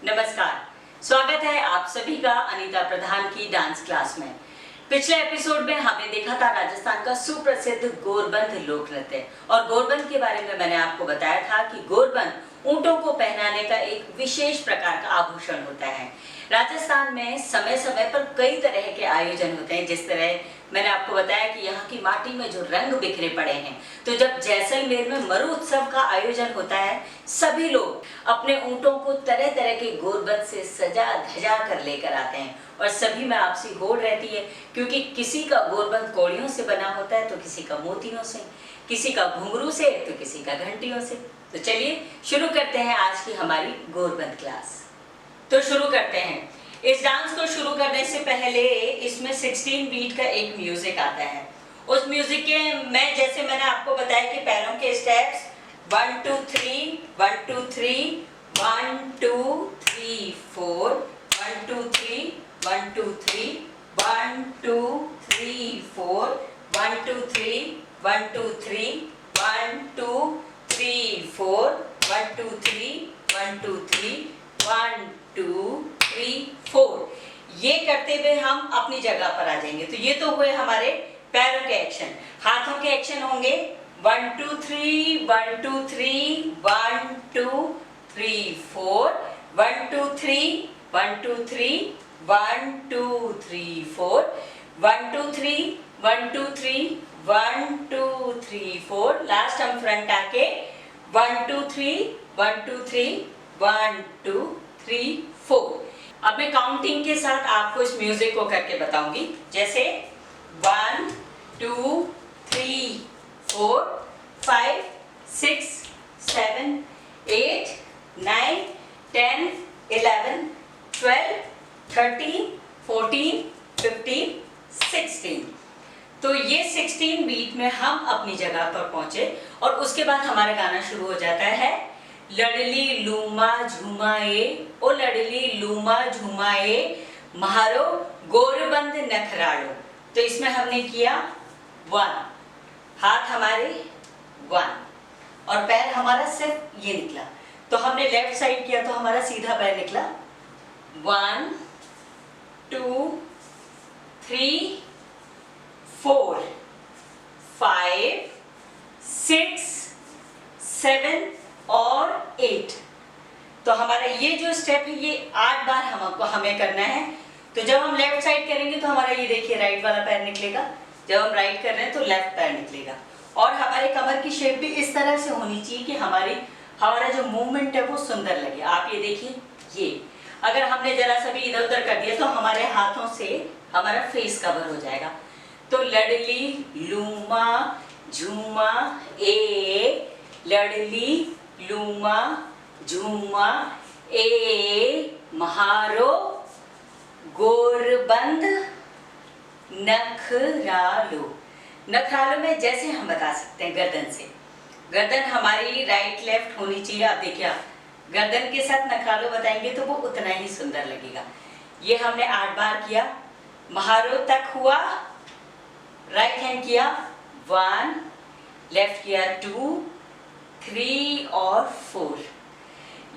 नमस्कार, स्वागत है आप सभी का अनीता प्रधान की डांस क्लास में। पिछले एपिसोड में हमने देखा था राजस्थान का सुप्रसिद्ध गोरबंद लोक नृत्य और गोरबंद के बारे में मैंने आपको बताया था कि गोरबंद ऊंटों को पहनाने का एक विशेष प्रकार का आभूषण होता है। राजस्थान में समय समय पर कई तरह के आयोजन होते हैं। जिस तरह मैंने आपको बताया कि यहाँ की माटी में जो रंग बिखरे पड़े हैं, तो जब जैसलमेर में मरु उत्सव का आयोजन होता है, सभी लोग अपने ऊंटों को तरह तरह के गोरबंद से सजा धजा कर लेकर आते हैं और सभी में आपसी होड़ रहती है, क्योंकि किसी का गोरबंद कौड़ियों से बना होता है तो किसी का मोतियों से, किसी का घुंघरू से तो किसी का घंटियों से। तो चलिए शुरू करते हैं आज की हमारी गोरबंद क्लास। तो शुरू करते हैं। इस डांस को शुरू करने से पहले इसमें 16 बीट का एक म्यूजिक आता है। उस म्यूजिक के जैसे मैंने आपको बताया कि पैरों के स्टेप्स 1 2 3 1 2 3 1 2 3 4 1 2 3 1 2 3 1 2 3 4 1 2 3 1 2 3 1 2 3 4 1 2 3 1 2 3 1 2 3 4। ये करते हुए हम अपनी जगह पर आ जाएंगे। तो ये तो हुए हमारे पैरों के एक्शन। हाथों के एक्शन होंगे 1 2 3 1 2 3 1 2 3 4 1 2 3 1 2 3 1 2 3 4 1 2 3 1 2 3 1 2 3 4। लास्ट हम फ्रंट आके 1 2 3 1 2 3 1 2 3 4। अब मैं काउंटिंग के साथ आपको इस म्यूजिक को करके बताऊंगी। जैसे 1 2 3 4 5 6 7 8 9 10 11 12 13 14 15 16। तो ये 16 बीट में हम अपनी जगह पर पहुंचे और उसके बाद हमारा गाना शुरू हो जाता है। लड़ली लूमा झुमाए ओ लड़ली लूमा झुमाए म्हारो गोरबंद नखराड़ो। तो इसमें हमने किया 1, हाथ हमारे 1 और पैर हमारा सिर्फ ये निकला। तो हमने लेफ्ट साइड किया तो हमारा सीधा पैर निकला 1 2 3 4 5 6 7 और 8। तो हमारा ये जो स्टेप है ये 8 बार हमें करना है। तो जब हम लेफ्ट साइड करेंगे तो हमारा ये देखिए राइट वाला पैर निकलेगा, जब हम राइट कर रहे हैं तो लेफ्ट पैर निकलेगा। और हमारे कमर की शेप भी इस तरह से होनी चाहिए कि हमारा जो मूवमेंट है वो सुंदर लगे। आप ये देखिए, ये अगर हमने जरा सा भी इधर उधर कर दिया तो हमारे हाथों से हमारा फेस कवर हो जाएगा। तो लड़ली लूमा झूमा ए, लड़ली लूमा झूमा ए म्हारो गोरबंद नखरालो। नखरालो में जैसे हम बता सकते हैं गर्दन से, गर्दन हमारी राइट लेफ्ट होनी चाहिए। आप देखिए, गर्दन के साथ नखरालो बताएंगे तो वो उतना ही सुंदर लगेगा। ये हमने 8 बार किया। म्हारो तक हुआ, राइट हैंड किया 1, लेफ्ट किया 2 3 और 4।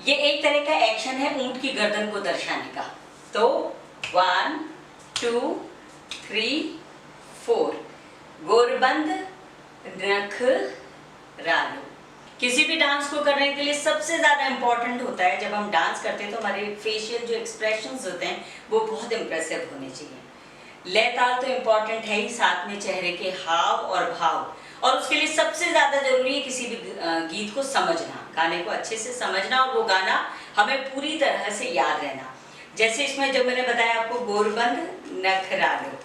ये एक तरह का एक्शन है ऊंट की गर्दन को दर्शाने का। तो 1 2 3 4 गोरबंद नखरालो। किसी भी डांस को करने के लिए सबसे ज्यादा इंपॉर्टेंट होता है, जब हम डांस करते हैं तो हमारे फेशियल जो एक्सप्रेशंस होते हैं वो बहुत इंप्रेसिव होने चाहिए। लय ताल तो इम्पॉर्टेंट है ही, साथ में चेहरे के हाव और भाव। और उसके लिए सबसे ज्यादा जरूरी है किसी भी गीत को समझना, गाने को अच्छे से समझना और वो गाना हमें पूरी तरह से याद रहना। जैसे इसमें जो मैंने बताया आपको गोरबंद नखरालो,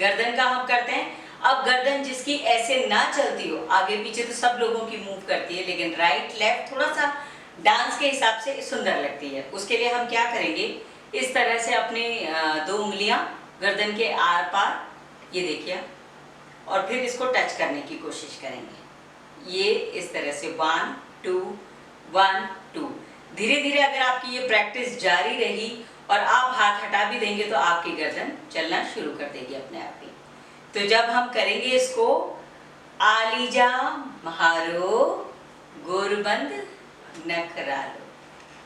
गर्दन का हम करते हैं। अब गर्दन जिसकी ऐसे ना चलती हो, आगे पीछे तो सब लोगों की मूव करती है, लेकिन राइट लेफ्ट थोड़ा सा डांस के हिसाब से सुंदर लगती है। उसके लिए हम क्या करेंगे, इस तरह से अपने 2 उंगलियां गर्दन के आर पार, ये देखिए, और फिर इसको टच करने की कोशिश करेंगे। ये इस तरह से 1 2 1 2। धीरे धीरे अगर आपकी ये प्रैक्टिस जारी रही और आप हाथ हटा भी देंगे तो आपकी गर्दन चलना शुरू कर देगी अपने आप ही। तो जब हम करेंगे इसको, आलीजा म्हारो गोरबंद नखरालो,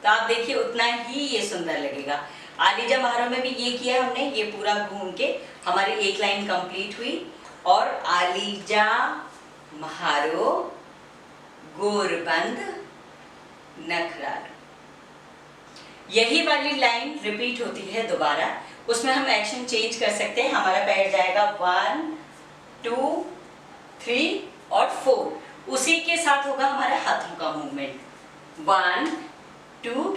तो आप देखिए उतना ही ये सुंदर लगेगा। आलीजा महारो में भी ये किया हमने, ये पूरा घूम के हमारी एक लाइन कंप्लीट हुई। और आलीजा महारो गोरबंद नखरालो, यही वाली लाइन रिपीट होती है दोबारा। उसमें हम एक्शन चेंज कर सकते हैं। हमारा पैर जाएगा 1 2 3 और 4। उसी के साथ होगा हमारा हाथों का मूवमेंट, 1 2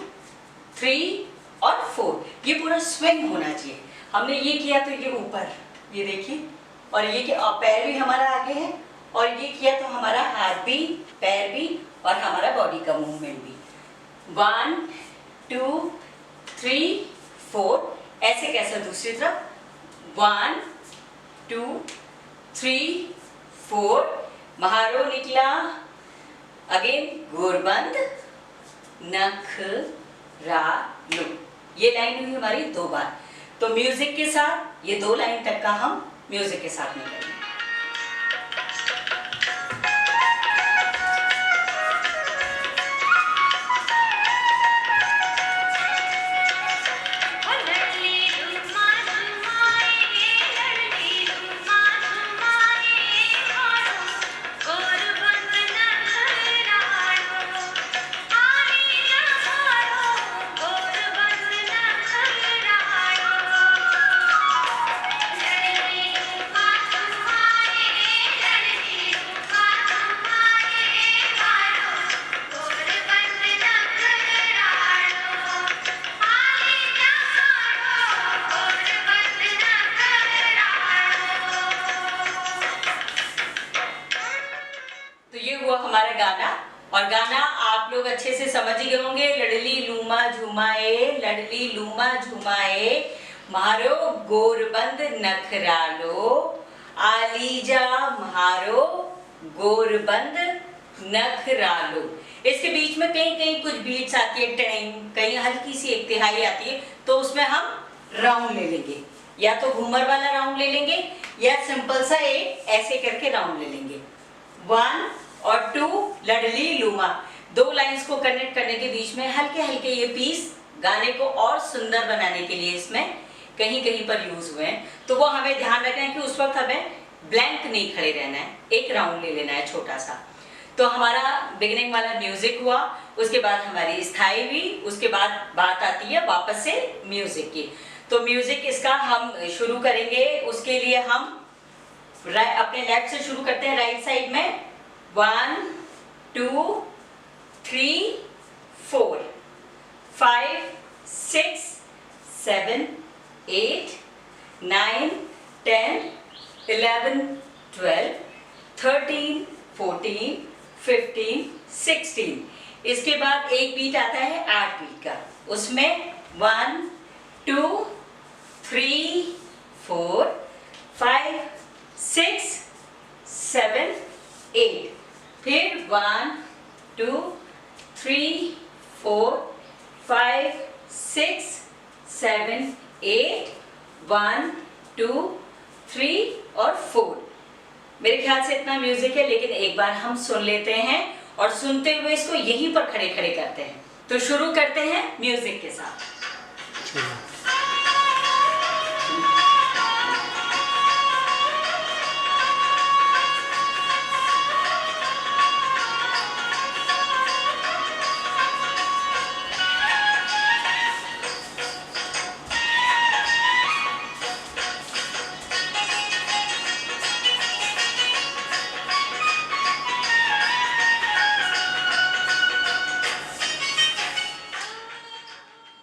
3 और 4। ये पूरा स्विंग होना चाहिए। हमने ये किया तो ये ऊपर, ये देखिए, और ये कि पैर भी हमारा आगे है, और ये किया तो हमारा हाथ भी, पैर भी, और हमारा बॉडी का मूवमेंट भी। 1 2 3 4। ऐसे कैसे दूसरी तरफ 1 2 3 4। महारो निकला, अगेन गोरबंद नखरालो। ये लाइन हुई हमारी 2 बार। तो म्यूजिक के साथ ये 2 लाइन तक का हम म्यूजिक के साथ में करेंगे। हमारा गाना, और गाना आप लोग अच्छे से समझ ही गए होंगे। लड़ली लूमा झुमाए, लड़ली लूमा झुमाए, महारो गोरबंद नखरालो, आलीजा महारो गोरबंद नखरालो। इसके बीच में कहीं कहीं कुछ बीट्स आती है, कहीं हल्की सी एक तिहाई आती है, तो उसमें हम राउंड ले लेंगे, या तो घूमर वाला राउंड ले लेंगे, या सिंपल सा एक ऐसे करके राउंड ले लेंगे। 1 और 2 लड़ली लूमा, 2 लाइंस को कनेक्ट करने के बीच में हल्के हल्के ये पीस गाने को और सुंदर बनाने के लिए इसमें कहीं कहीं पर यूज हुए हैं। तो वो हमें ध्यान रखना है कि उस वक्त हमें ब्लैंक नहीं खड़े रहना है, एक राउंड ले लेना है छोटा सा। तो हमारा बिगिनिंग वाला म्यूजिक हुआ, उसके बाद हमारी स्थाई हुई, उसके बाद बात आती है वापस से म्यूजिक की। तो म्यूजिक इसका हम शुरू करेंगे। उसके लिए हम अपने लेफ्ट से शुरू करते हैं, राइट साइड में। 1 2 3 4 5 6 7 8 9 10 11 12 13 14 15 16। इसके बाद एक बीट आता है 8 बीट का, उसमें 1 2 3 4 5 6 7 8। फिर 1 2 3 4 5 6 7 8 1 2 3 और 4। मेरे ख्याल से इतना म्यूजिक है, लेकिन एक बार हम सुन लेते हैं और सुनते हुए इसको यहीं पर खड़े खड़े करते हैं। तो शुरू करते हैं म्यूजिक के साथ।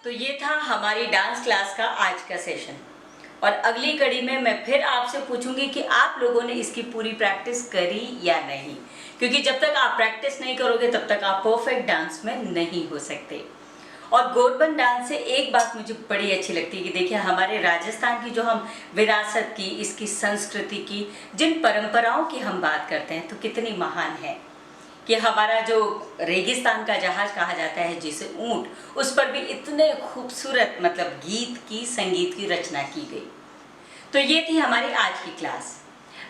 तो ये था हमारी डांस क्लास का आज का सेशन, और अगली कड़ी में मैं फिर आपसे पूछूंगी कि आप लोगों ने इसकी पूरी प्रैक्टिस करी या नहीं, क्योंकि जब तक आप प्रैक्टिस नहीं करोगे तब तक आप परफेक्ट डांस में नहीं हो सकते। और गोरबंद डांस से एक बात मुझे बड़ी अच्छी लगती है कि देखिए हमारे राजस्थान की जो हम विरासत की, इसकी संस्कृति की, जिन परंपराओं की हम बात करते हैं तो कितनी महान है कि हमारा जो रेगिस्तान का जहाज कहा जाता है जिसे ऊंट, उस पर भी इतने खूबसूरत मतलब गीत की, संगीत की रचना की गई। तो ये थी हमारी आज की क्लास।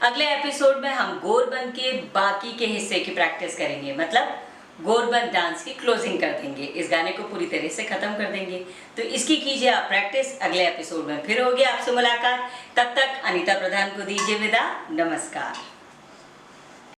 अगले एपिसोड में हम गोरबंद के बाकी के हिस्से की प्रैक्टिस करेंगे, मतलब गोरबंद डांस की क्लोजिंग कर देंगे, इस गाने को पूरी तरह से खत्म कर देंगे। तो इसकी कीजिए आप प्रैक्टिस। अगले एपिसोड में फिर होगी आपसे मुलाकात। तब तक अनीता प्रधान को दीजिए विदा। नमस्कार।